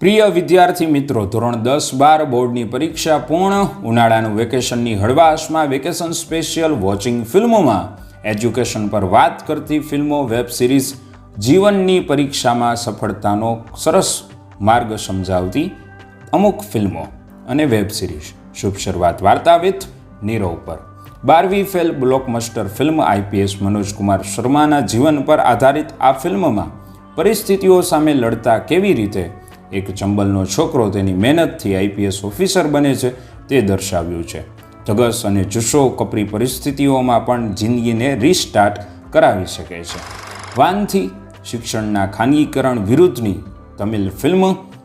પ્રિય વિદ્યાર્થી મિત્રો, ધોરણ 10-12 બોર્ડની પરીક્ષા પૂર્ણ, ઉનાળાનું વેકેશનની હળવાશમાં વેકેશન સ્પેશિયલ વોચિંગ ફિલ્મોમાં એજ્યુકેશન પર વાત કરતી ફિલ્મો, વેબ સિરીઝ જીવનની પરીક્ષામાં સફળતાનો સરસ માર્ગ સમજાવતી અમુક ફિલ્મો અને વેબ સિરીઝ. શુભ શરૂઆત વાર્તા વિથ નીરવ પર. 12મી fail blockbuster film IPS Manoj Kumar શર્માના જીવન પર આધારિત આ ફિલ્મમાં પરિસ્થિતિઓ સામે લડતા કેવી રીતે એક ચંબલનો છોકરો તેની મહેનતથી આઈપીએસ ઓફિસર બને છે તે દર્શાવ્યું છે. ધગસ અને જુસ્સો કપરી પરિસ્થિતિઓમાં પણ જિંદગીને રીસ્ટાર્ટ કરાવી શકે છે. વાનથી શિક્ષણના ખાનગીકરણ વિરુદ્ધની તમિલ ફિલ્મ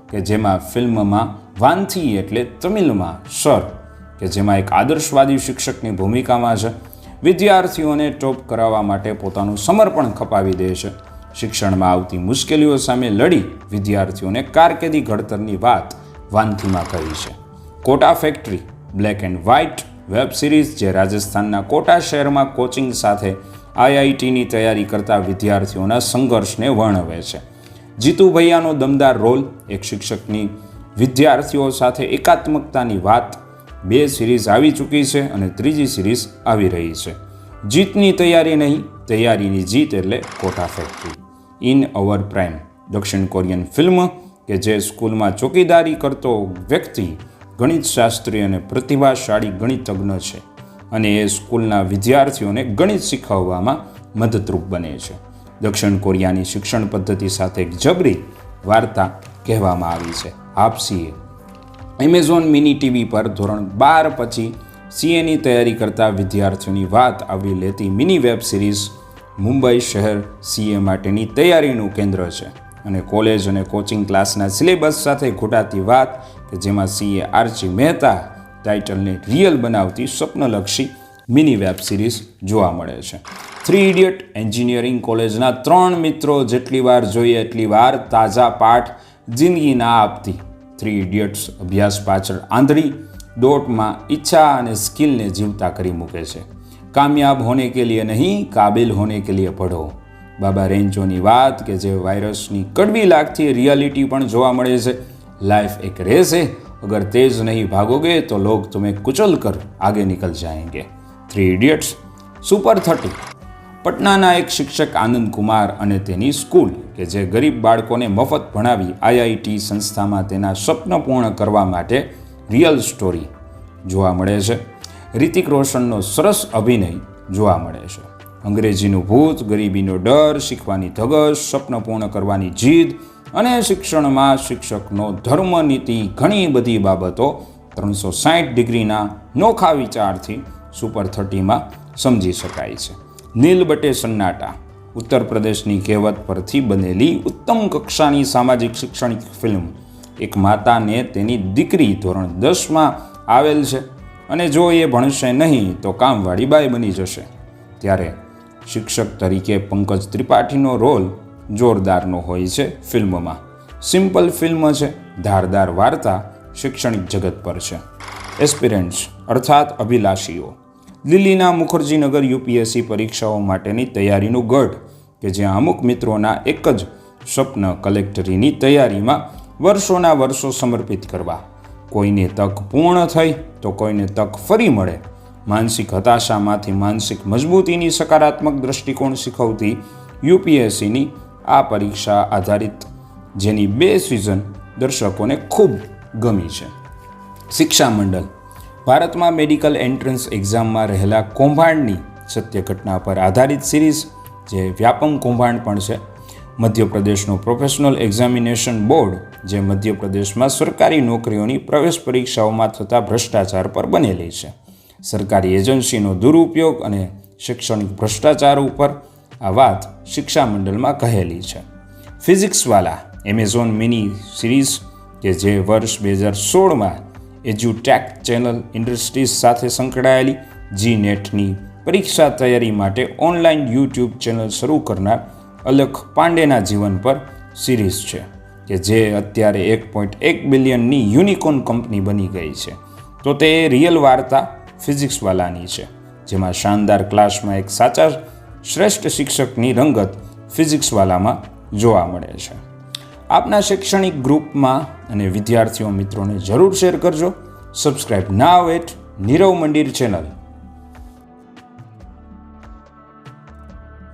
કે જેમાં ફિલ્મમાં વાનથી એટલે તમિલમાં સર કે જેમાં એક આદર્શવાદી શિક્ષકની ભૂમિકામાં છે. વિદ્યાર્થીઓને ટોપ કરાવવા માટે પોતાનું સમર્પણ ખપાવી દે છે. શિક્ષણમાં આવતી મુશ્કેલીઓ સામે લડી વિદ્યાર્થીઓને કારકિર્દી ઘડતરની વાત વાનથીમાં કહી છે. Kota factory black and white web series જે રાજસ્થાનના કોટા શહેરમાં કોચિંગ સાથે આઈઆઈટીની તૈયારી કરતા વિદ્યાર્થીઓના સંઘર્ષને વર્ણવે છે. જીતુ ભૈયાનો દમદાર રોલ, એક શિક્ષકની વિદ્યાર્થીઓ સાથે એકાત્મકતાની વાત. 2 સિરીઝ આવી ચૂકી છે અને 3જી સિરીઝ આવી રહી છે. જીતની તૈયારી નહીં, તૈયારીની જીત એટલે Kota factory. In our prime દક્ષિણ કોરિયન ફિલ્મ કે જે સ્કૂલમાં ચોકીદારી કરતો વ્યક્તિ ગણિતશાસ્ત્રી અને પ્રતિભાશાળી ગણિતજ્ઞ છે અને એ સ્કૂલના વિદ્યાર્થીઓને ગણિત શીખવવામાં મદદરૂપ બને છે. દક્ષિણ કોરિયાની શિક્ષણ પદ્ધતિ સાથે એક જબરી વાર્તા કહેવામાં આવી છે. આપસીએ એમેઝોન મિની ટીવી પર ધોરણ 12 પછી સીએની તૈયારી કરતા વિદ્યાર્થીઓની વાત આવી લેતી મિની વેબ સિરીઝ મુંબઈ શહેર સીએ માટેની તૈયારીનું કેન્દ્ર છે અને કોલેજ અને કોચિંગ ક્લાસના સિલેબસ સાથે ઘૂંટાતી વાત કે જેમાં સીએ આર્ચી મહેતા ટાઇટલને રિયલ બનાવતી સ્વપ્નલક્ષી મિની વેબ સિરીઝ જોવા મળે છે. 3 ઇડિયટ એન્જિનિયરિંગ કોલેજના 3 મિત્રો જેટલી વાર જોઈએ એટલી વાર તાજા પાઠ જિંદગી ના આપતી 3 ઇડિયટ્સ અભ્યાસ પાછળ આંધળી દોટમાં ઈચ્છા અને સ્કિલને જીવતા કરી મૂકે છે. કામયાબ હોને કે લીએ નહીં, કાબિલ હોને કે લીએ પઢો. બાબા રેન્જોની વાત કે જે વાયરસની કડવી લાગતી રિયાલિટી પણ જોવા મળે છે. લાઈફ એક રેસ है, अगर तेज नहीं भागोगे तो लोग तुम्हें कुचल कर आगे निकल जाएंगे. 3 ઇડિયટ્સ. સુપર 30 પટનાના એક શિક્ષક આનંદ કુમાર અને તેની સ્કૂલ કે જે ગરીબ બાળકોને મફત ભણાવી આઈઆઈટી સંસ્થામાં તેના સ્વપ્ન પૂર્ણ કરવા માટે રિયલ સ્ટોરી જોવા મળે છે. રિતિક રોશનનો સરસ અભિનય જોવા મળે છે. અંગ્રેજીનું ભૂત, ગરીબીનો ડર, શીખવાની ધગશ, સ્વપ્ન પૂર્ણ કરવાની જીદ અને શિક્ષણમાં શિક્ષકનો ધર્મ નીતિ, ઘણી બધી બાબતો 360 ડિગ્રીના નોખા વિચારથી સુપર 30માં સમજી શકાય છે. નીલ બટે સન્નાટા ઉત્તર પ્રદેશની કહેવત પરથી બનેલી ઉત્તમ કક્ષાની સામાજિક શૈક્ષણિક ફિલ્મ. એક માતાને તેની દીકરી ધોરણ 10માં આવેલ છે અને જો એ ભણશે નહીં તો કામવાળી બાઈ બની જશે. ત્યારે શિક્ષક તરીકે પંકજ ત્રિપાઠીનો રોલ જોરદારનો હોય છે ફિલ્મમાં. સિમ્પલ ફિલ્મ છે, ધારદાર વાર્તા શૈક્ષણિક જગત પર છે. એસ્પિરન્ટ્સ અર્થાત અભિલાષીઓ દિલ્હીના મુખર્જીનગર યુપીએસસી પરીક્ષાઓ માટેની તૈયારીનું ગઢ કે જ્યાં અમુક મિત્રોના એક જ સ્વપ્ન કલેક્ટરીની તૈયારીમાં વર્ષોના વર્ષો સમર્પિત કરવા. કોઈને તક પૂર્ણ થઈ તો કોઈને તક ફરી મળે. માનસિક હતાશામાંથી માનસિક મજબૂતીની સકારાત્મક દૃષ્ટિકોણ શીખવતી યુપીએસસીની આ પરીક્ષા આધારિત જેની 2 સિઝન દર્શકોને ખૂબ ગમી છે. શિક્ષા મંડળ ભારતમાં મેડિકલ એન્ટ્રન્સ એક્ઝામમાં રહેલા કૌભાંડની સત્ય ઘટના પર આધારિત સિરીઝ જે વ્યાપક કૌભાંડ પણ છે. મધ્યપ્રદેશનો પ્રોફેશનલ એક્ઝામિનેશન બોર્ડ જે મધ્યપ્રદેશમાં સરકારી નોકરીઓની પ્રવેશ પરીક્ષાઓમાં થતા ભ્રષ્ટાચાર પર બનેલી છે. સરકારી એજન્સીનો દુરુપયોગ અને શૈક્ષણિક ભ્રષ્ટાચાર ઉપર આ વાત શિક્ષા મંડળમાં કહેલી છે. ફિઝિક્સવાલા એમેઝોન મિની સિરીઝ કે જે વર્ષ 2016માં એજ્યુટેક ચેનલ ઇન્ડસ્ટ્રીઝ સાથે સંકળાયેલી જી-નેટની પરીક્ષા તૈયારી માટે ઓનલાઈન યુટ્યુબ ચેનલ શરૂ કરનાર અલખ પાંડેના જીવન પર સિરીઝ છે કે જે અત્યારે 1.1 બિલિયનની યુનિકોર્ન કંપની બની ગઈ છે. તો તે રિયલ વાર્તા ફિઝિક્સવાલાની છે જેમાં શાનદાર ક્લાસમાં એક સાચા શ્રેષ્ઠ શિક્ષકની રંગત ફિઝિક્સવાલામાં જોવા મળે છે. આપના શૈક્ષણિક ગ્રુપમાં અને વિદ્યાર્થીઓ મિત્રોને જરૂર શેર કરજો. સબસ્ક્રાઇબ નાવ એટ નીરવ મંદિર ચેનલ.